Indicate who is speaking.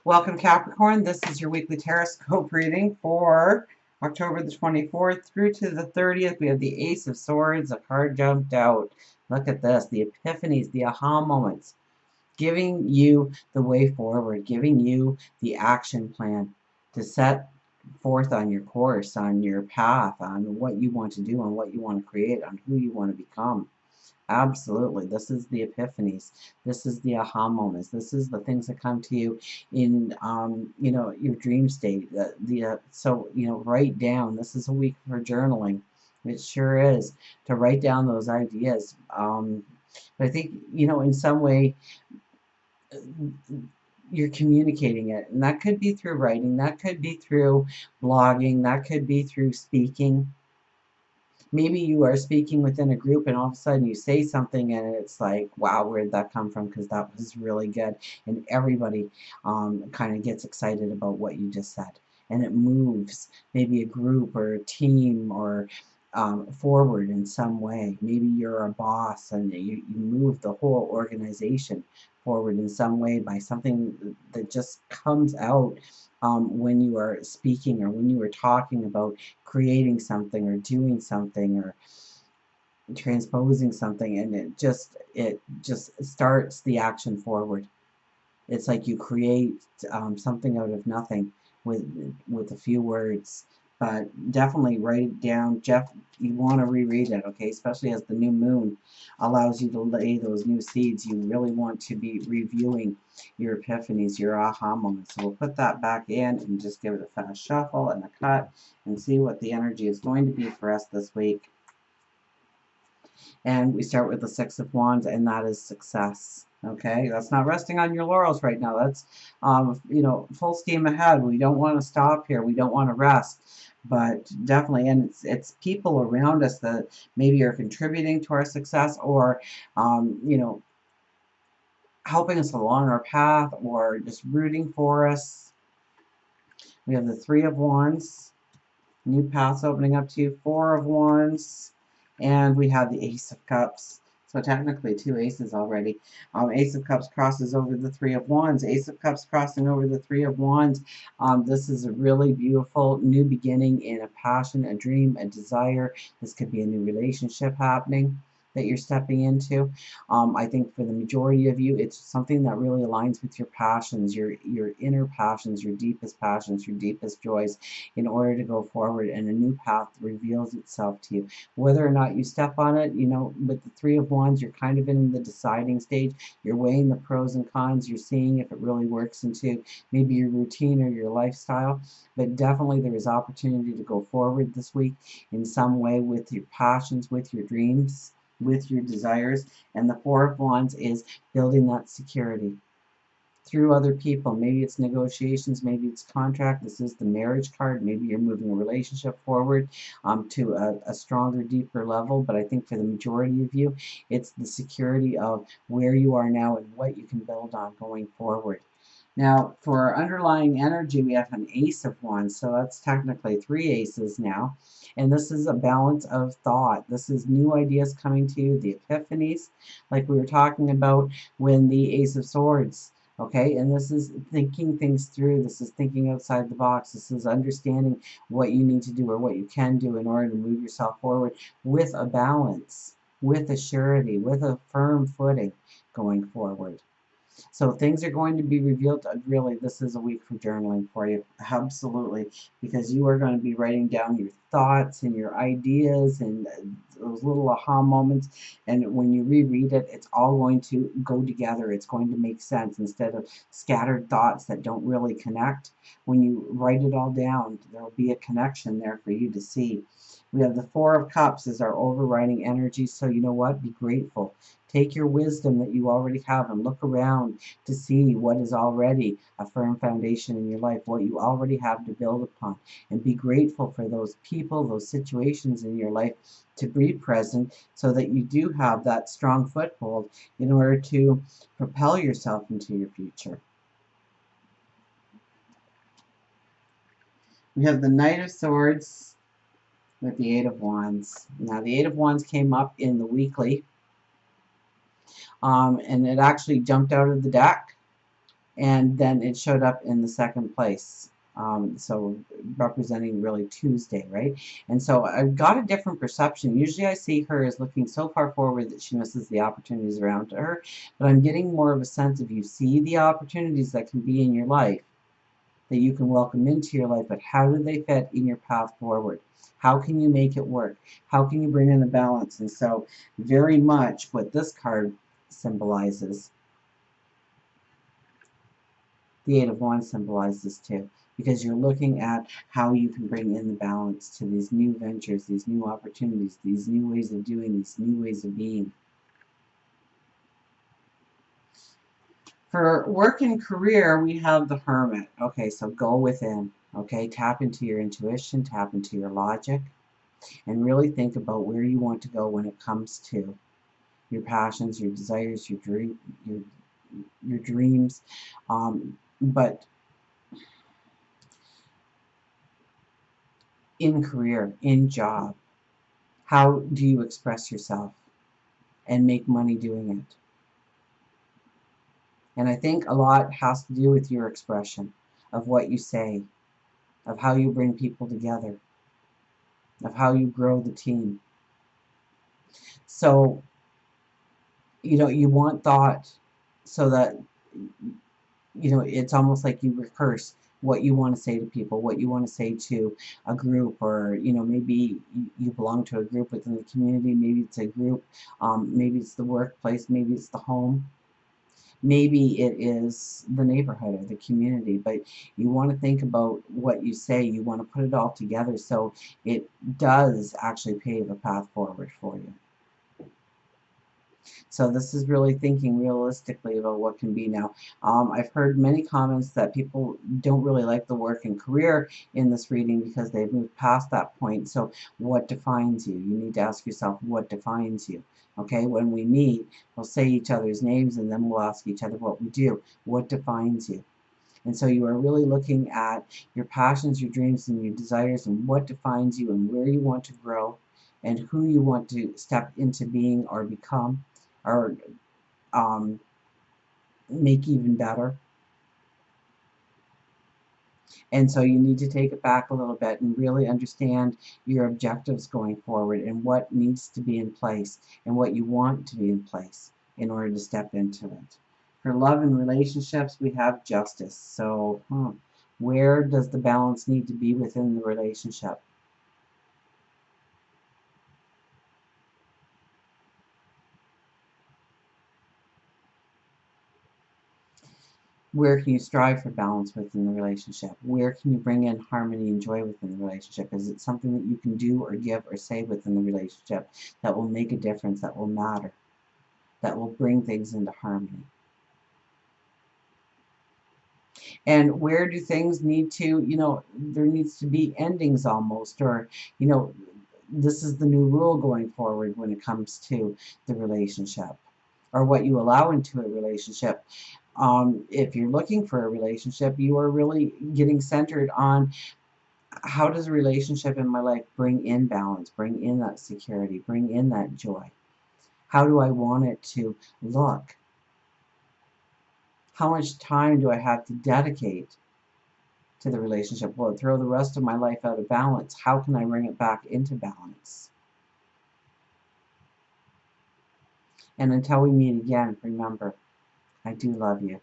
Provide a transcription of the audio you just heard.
Speaker 1: Welcome, Capricorn. This is your weekly Taroscope reading for October the 24th through to the 30th. We have the Ace of Swords. A card jumped out. Look at this. The epiphanies, the aha moments, giving you the way forward, giving you the action plan to set forth on your course, on your path, on what you want to do, on what you want to create, on who you want to become. Absolutely. This is the epiphanies. This is the aha moments. This is the things that come to you in, your dream state. Write down. This is a week for journaling. It sure is, to write down those ideas. But I think, in some way, you're communicating it. And that could be through writing. That could be through blogging. That could be through speaking. Maybe you are speaking within a group and all of a sudden you say something and it's like, wow, where did that come from? Because that was really good. And everybody kind of gets excited about what you just said. And it moves maybe a group or a team or forward in some way. Maybe you're a boss and you move the whole organization forward in some way by something that just comes out when you are speaking or when you are talking about creating something or doing something or transposing something, and it just starts the action forward. It's like you create something out of nothing with a few words. But definitely write it down. Jeff, you want to reread it, okay? Especially as the new moon allows you to lay those new seeds. You really want to be reviewing your epiphanies, your aha moments. So we'll put that back in and just give it a fast shuffle and a cut and see what the energy is going to be for us this week. And we start with the Six of Wands, and that is success. Okay, that's not resting on your laurels right now. That's, full steam ahead. We don't want to stop here. We don't want to rest. But definitely, and it's people around us that maybe are contributing to our success, or, helping us along our path, or just rooting for us. We have the Three of Wands, new paths opening up to you. Four of Wands, and we have the Ace of Cups. So technically two aces already. Ace of Cups crosses over the Three of Wands. Ace of Cups crossing over the Three of Wands. This is a really beautiful new beginning in a passion, a dream, a desire. This could be a new relationship happening that you're stepping into. I think for the majority of you, it's something that really aligns with your passions, your inner passions, your deepest joys, in order to go forward, and a new path reveals itself to you. Whether or not you step on it, with the Three of Wands, you're kind of in the deciding stage. You're weighing the pros and cons. You're seeing if it really works into maybe your routine or your lifestyle. But definitely there is opportunity to go forward this week in some way with your passions, with your dreams, with your desires. And the Four of Wands is building that security through other people. Maybe it's negotiations, maybe it's contract. This is the marriage card. Maybe you're moving a relationship forward to a stronger, deeper level. But I think for the majority of you, it's the security of where you are now and what you can build on going forward. Now, for our underlying energy, we have an Ace of Wands, so that's technically three aces now. And this is a balance of thought. This is new ideas coming to you, the epiphanies, like we were talking about when the Ace of Swords. Okay, and this is thinking things through. This is thinking outside the box. This is understanding what you need to do or what you can do in order to move yourself forward with a balance, with a surety, with a firm footing going forward. So things are going to be revealed. Really, this is a week for journaling for you. Absolutely. Because you are going to be writing down your thoughts and your ideas and those little aha moments. And when you reread it, it's all going to go together. It's going to make sense instead of scattered thoughts that don't really connect. When you write it all down, there will be a connection there for you to see. We have the Four of Cups as our overriding energy. So you know what? Be grateful. Take your wisdom that you already have and look around to see what is already a firm foundation in your life, what you already have to build upon. And be grateful for those people, those situations in your life to be present so that you do have that strong foothold in order to propel yourself into your future. We have the Knight of Swords with the Eight of Wands. Now, the Eight of Wands came up in the weekly, and it actually jumped out of the deck. and then it showed up in the second place. So representing really Tuesday, right? And so I've got a different perception. Usually I see her as looking so far forward that she misses the opportunities around her, but I'm getting more of a sense of you see the opportunities that can be in your life, that you can welcome into your life, but how do they fit in your path forward? How can you make it work? How can you bring in a balance? And so very much what this card symbolizes, the Eight of Wands symbolizes too, because you're looking at how you can bring in the balance to these new ventures, these new opportunities, these new ways of doing, these new ways of being. For work and career, we have the Hermit. Okay, so go within. Okay, tap into your intuition, tap into your logic, and really think about where you want to go when it comes to your passions, your desires, your dreams. But in career, in job, how do you express yourself and make money doing it? And I think a lot has to do with your expression of what you say, of how you bring people together, of how you grow the team. So, you want thought so that, it's almost like you rehearse what you want to say to people, what you want to say to a group, or, maybe you belong to a group within the community, maybe it's a group, maybe it's the workplace, maybe it's the home. Maybe it is the neighborhood or the community, but you want to think about what you say. You want to put it all together so it does actually pave a path forward for you. So this is really thinking realistically about what can be now. I've heard many comments that people don't really like the work and career in this reading because they've moved past that point. So what defines you? You need to ask yourself, what defines you? Okay, when we meet, we'll say each other's names and then we'll ask each other what we do. What defines you? And so you are really looking at your passions, your dreams, and your desires, and what defines you and where you want to grow and who you want to step into being or become, or make even better. And so you need to take it back a little bit and really understand your objectives going forward and what needs to be in place and what you want to be in place in order to step into it. For love and relationships, we have justice. So where does the balance need to be within the relationship? Where can you strive for balance within the relationship? Where can you bring in harmony and joy within the relationship? Is it something that you can do or give or say within the relationship that will make a difference, that will matter, that will bring things into harmony? And where do things need to, there needs to be endings almost, or, this is the new rule going forward when it comes to the relationship or what you allow into a relationship. If you're looking for a relationship, you are really getting centered on how does a relationship in my life bring in balance, bring in that security, bring in that joy? How do I want it to look? How much time do I have to dedicate to the relationship? Will it throw the rest of my life out of balance? How can I bring it back into balance? And until we meet again, remember, I do love you.